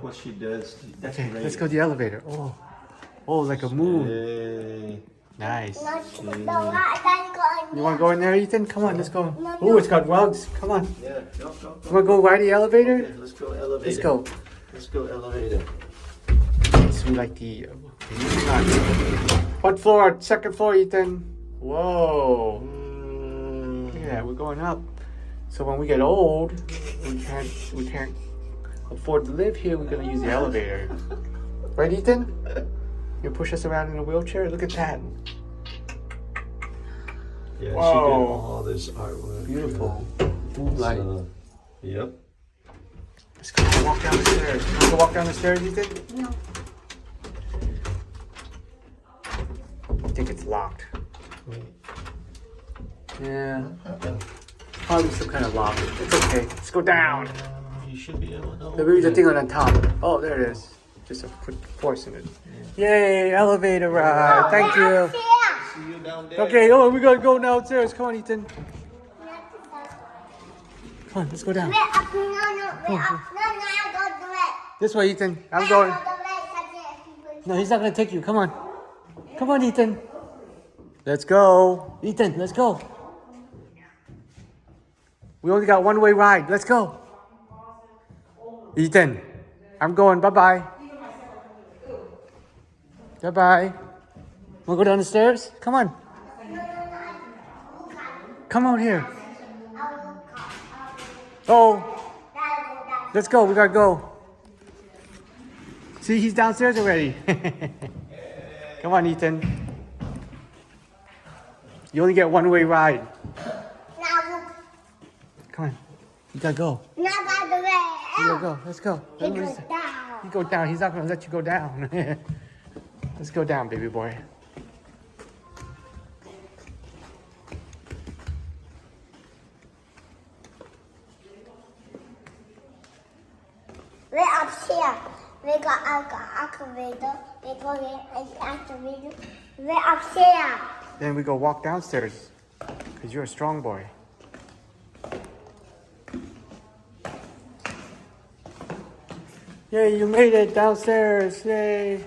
what she does. Okay, let's go to the elevator. Oh, oh, like a moon. Hey. Nice. You You want to go in there, Ethan? Come on, let's go. Oh, it's got rugs. Come on. Yeah, go. You want to go ride the elevator? Okay, let's go elevator. Let's go. Let's go elevator. So we like the. What floor? Second floor, Ethan. Whoa. Look at that. We're going up. So when we get old, we can't afford to live here. We're gonna use the elevator. Right, Ethan? You push us around in a wheelchair. Look at that. Yeah, Whoa. she did all this artwork. Beautiful. Moonlight. Yep. Let's go walk down the stairs. You want to walk down the stairs, Ethan? No. I think it's locked. Yeah. Probably some kind of lock. It's okay. Let's go down. You should be able to. There is a thing on top. Oh, there it is. Just a put force in it. Yay, elevator ride. Thank you. See you down there. Okay, oh, we gotta go downstairs. Come on, Ethan. Come on, let's go down. This way, Ethan. I'm going. No, he's not gonna take you. Come on. Come on, Ethan. Let's go. Ethan, let's go. We only got one-way ride. Let's go. Ethan, I'm going. Bye-bye. Bye-bye. Wanna go down the stairs? Come on. Come out here. Oh, let's go. We gotta go. See, he's downstairs already. Come on, Ethan. You only get one-way ride. Come on. You gotta go. You gotta go. Let's go. You go down. He's not gonna let you go down. Let's go down, baby boy. We're upstairs. We got activator. We go there and activator. We're upstairs. Then we go walk downstairs. Because you're a strong boy. Yay, you made it downstairs. Yay.